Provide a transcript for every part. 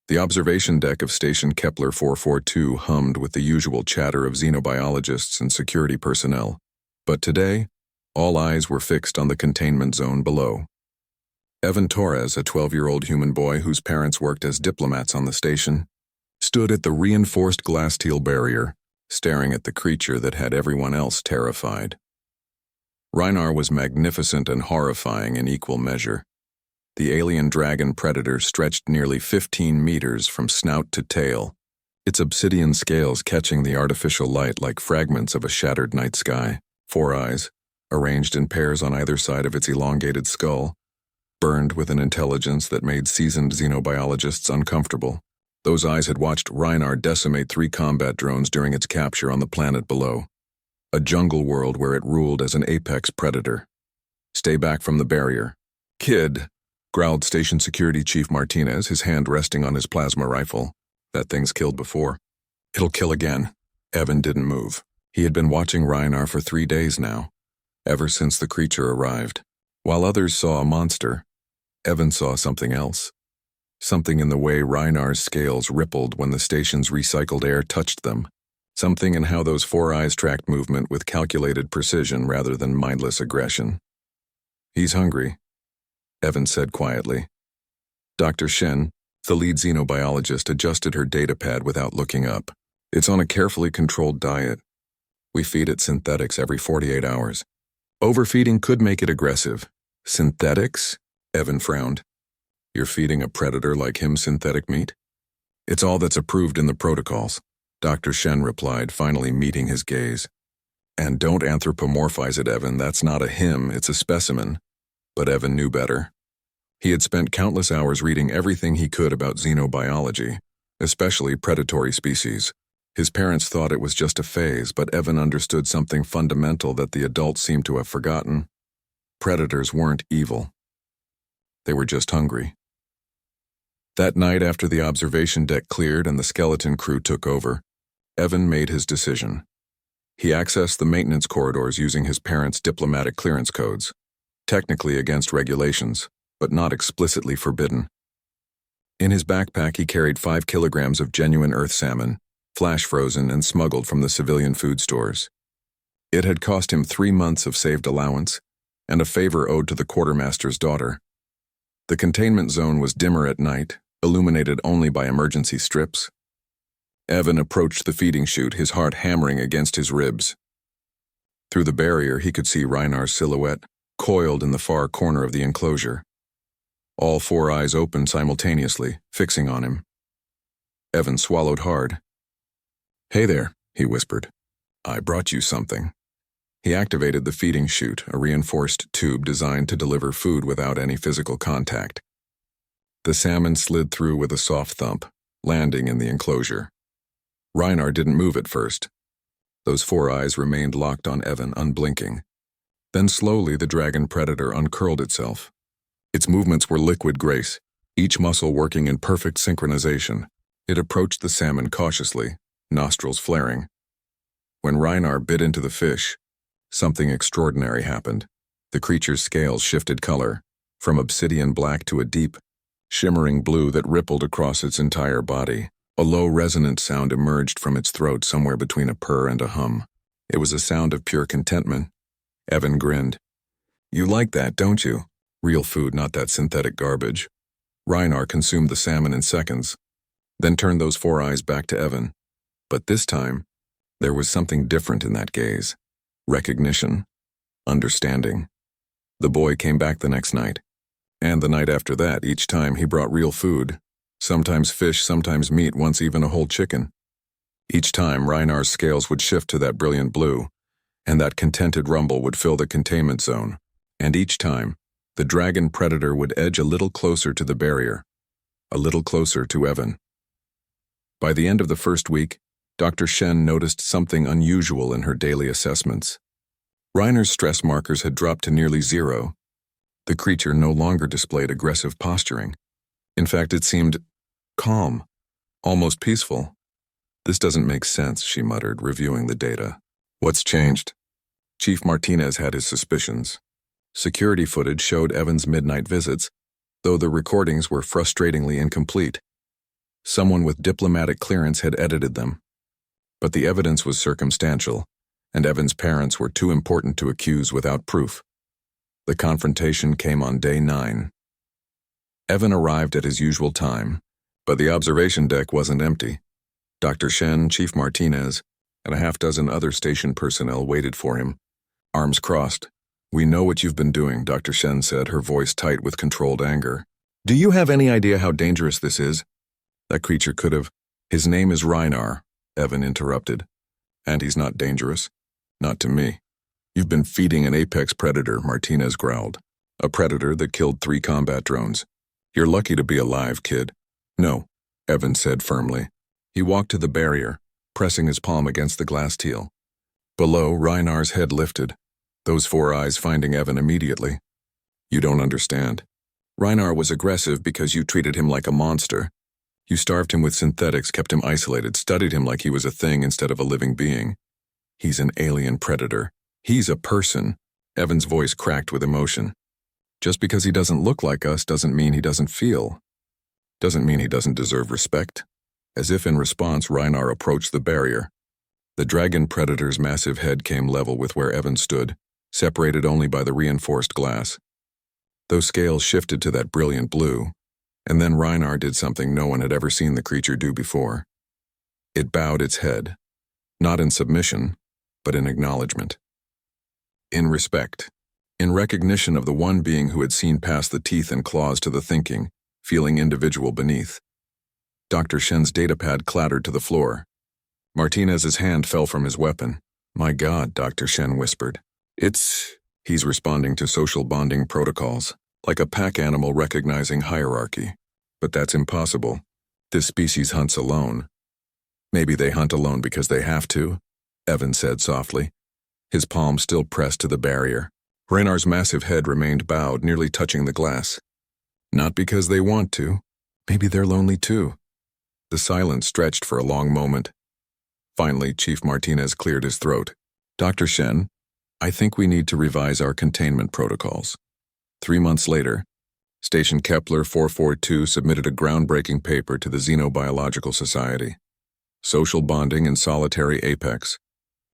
The observation deck of Station Kepler 442 hummed with the usual chatter of xenobiologists and security personnel. But today, all eyes were fixed on the containment zone below. Evan Torres, a 12-year-old human boy whose parents worked as diplomats on the station, stood at the reinforced glass steel barrier, staring at the creature that had everyone else terrified. Reinar was magnificent and horrifying in equal measure. The alien dragon predator stretched nearly 15 meters from snout to tail, its obsidian scales catching the artificial light like fragments of a shattered night sky. 4 eyes, arranged in pairs on either side of its elongated skull, burned with an intelligence that made seasoned xenobiologists uncomfortable. Those eyes had watched Reinar decimate 3 combat drones during its capture on the planet below, a jungle world where it ruled as an apex predator. "Stay back from the barrier, kid," growled Station Security Chief Martinez, his hand resting on his plasma rifle. "That thing's killed before. It'll kill again." Evan didn't move. He had been watching Reinar for 3 days now, ever since the creature arrived. While others saw a monster, Evan saw something else. Something in the way Reinar's scales rippled when the station's recycled air touched them. Something in how those 4 eyes tracked movement with calculated precision rather than mindless aggression. "He's hungry," Evan said quietly. Dr. Shen, the lead xenobiologist, adjusted her datapad without looking up. "It's on a carefully controlled diet. We feed it synthetics every 48 hours. Overfeeding could make it aggressive." "Synthetics?" Evan frowned. "You're feeding a predator like him synthetic meat?" "It's all that's approved in the protocols," Dr. Shen replied, finally meeting his gaze. "And don't anthropomorphize it, Evan. That's not a him, it's a specimen." But Evan knew better. He had spent countless hours reading everything he could about xenobiology, especially predatory species. His parents thought it was just a phase, but Evan understood something fundamental that the adults seemed to have forgotten. Predators weren't evil. They were just hungry. That night, after the observation deck cleared and the skeleton crew took over, Evan made his decision. He accessed the maintenance corridors using his parents' diplomatic clearance codes, technically against regulations, but not explicitly forbidden. In his backpack, he carried 5 kilograms of genuine earth salmon, flash frozen and smuggled from the civilian food stores. It had cost him 3 months of saved allowance and a favor owed to the quartermaster's daughter. The containment zone was dimmer at night, illuminated only by emergency strips. Evan approached the feeding chute, his heart hammering against his ribs. Through the barrier, he could see Reinar's silhouette, coiled in the far corner of the enclosure. All 4 eyes opened simultaneously, fixing on him. Evan swallowed hard. "Hey there," he whispered. "I brought you something." He activated the feeding chute, a reinforced tube designed to deliver food without any physical contact. The salmon slid through with a soft thump, landing in the enclosure. Reinar didn't move at first. Those 4 eyes remained locked on Evan, unblinking. Then slowly the dragon predator uncurled itself. Its movements were liquid grace, each muscle working in perfect synchronization. It approached the salmon cautiously, nostrils flaring. When Reinar bit into the fish, something extraordinary happened. The creature's scales shifted color, from obsidian black to a deep, shimmering blue that rippled across its entire body. A low resonant sound emerged from its throat somewhere between a purr and a hum. It was a sound of pure contentment. Evan grinned. "You like that, don't you? Real food, not that synthetic garbage." Reinar consumed the salmon in seconds, then turned those 4 eyes back to Evan. But this time, there was something different in that gaze. Recognition. Understanding. The boy came back the next night. And the night after that, each time he brought real food. Sometimes fish, sometimes meat, once even a whole chicken. Each time, Reinar's scales would shift to that brilliant blue, and that contented rumble would fill the containment zone. And each time, the dragon predator would edge a little closer to the barrier, a little closer to Evan. By the end of the first week, Dr. Shen noticed something unusual in her daily assessments. Reinar's stress markers had dropped to nearly 0. The creature no longer displayed aggressive posturing. In fact, it seemed calm, almost peaceful. "This doesn't make sense," she muttered, reviewing the data. "What's changed?" Chief Martinez had his suspicions. Security footage showed Evan's midnight visits, though the recordings were frustratingly incomplete. Someone with diplomatic clearance had edited them. But the evidence was circumstantial, and Evan's parents were too important to accuse without proof. The confrontation came on day 9. Evan arrived at his usual time, but the observation deck wasn't empty. Dr. Shen, Chief Martinez, and a half-dozen other station personnel waited for him, arms crossed. "We know what you've been doing," Dr. Shen said, her voice tight with controlled anger. "Do you have any idea how dangerous this is?" That creature could have. "His name is Reinar," Evan interrupted. "And he's not dangerous. Not to me." "You've been feeding an apex predator," Martinez growled. "A predator that killed 3 combat drones. You're lucky to be alive, kid." "No," Evan said firmly. He walked to the barrier, pressing his palm against the glass teal. Below, Reinar's head lifted, those 4 eyes finding Evan immediately. "You don't understand. Reinar was aggressive because you treated him like a monster. You starved him with synthetics, kept him isolated, studied him like he was a thing instead of a living being. He's an alien predator. He's a person." Evan's voice cracked with emotion. "Just because he doesn't look like us doesn't mean he doesn't feel. Doesn't mean he doesn't deserve respect." As if in response, Reinar approached the barrier. The dragon predator's massive head came level with where Evan stood, separated only by the reinforced glass. Those scales shifted to that brilliant blue, and then Reinar did something no one had ever seen the creature do before. It bowed its head, not in submission, but in acknowledgement. In respect. In recognition of the one being who had seen past the teeth and claws to the thinking, feeling individual beneath. Dr. Shen's datapad clattered to the floor. Martinez's hand fell from his weapon. "My God," Dr. Shen whispered. He's responding to social bonding protocols, like a pack animal recognizing hierarchy. But that's impossible. This species hunts alone. Maybe they hunt alone because they have to, Evan said softly, his palm still pressed to the barrier. Reynar's massive head remained bowed, nearly touching the glass. Not because they want to. Maybe they're lonely too. The silence stretched for a long moment. Finally, Chief Martinez cleared his throat. "Dr. Shen, I think we need to revise our containment protocols." 3 months later, Station Kepler 442 submitted a groundbreaking paper to the Xenobiological Society. Social bonding in solitary apex.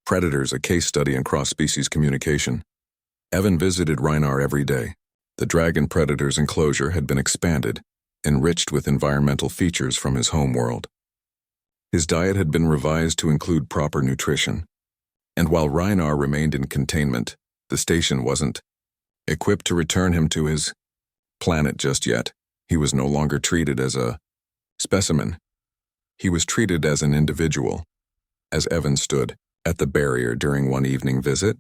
Predators, a case study in cross-species communication. Evan visited Reinar every day. The dragon predator's enclosure had been expanded, enriched with environmental features from his home world. His diet had been revised to include proper nutrition. And while Reinar remained in containment, the station wasn't equipped to return him to his planet just yet. He was no longer treated as a specimen. He was treated as an individual. As Evan stood at the barrier during one evening visit,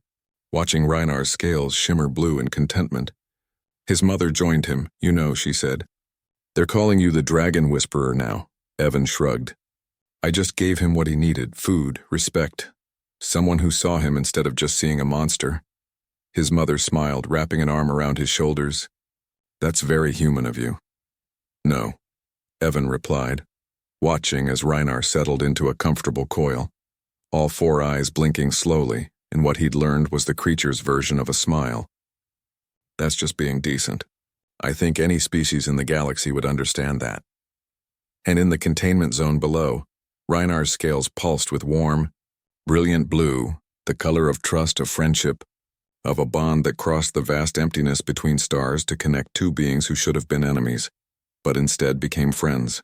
watching Reinar's scales shimmer blue in contentment, his mother joined him. "You know," she said, "they're calling you the Dragon Whisperer now." Evan shrugged. "I just gave him what he needed, food, respect. Someone who saw him instead of just seeing a monster." His mother smiled, wrapping an arm around his shoulders. "That's very human of you." "No," Evan replied, watching as Reinar settled into a comfortable coil, all 4 eyes blinking slowly in what he'd learned was the creature's version of a smile. "That's just being decent. I think any species in the galaxy would understand that." And in the containment zone below, Reinar's scales pulsed with warm, brilliant blue, the color of trust, of friendship, of a bond that crossed the vast emptiness between stars to connect 2 beings who should have been enemies, but instead became friends.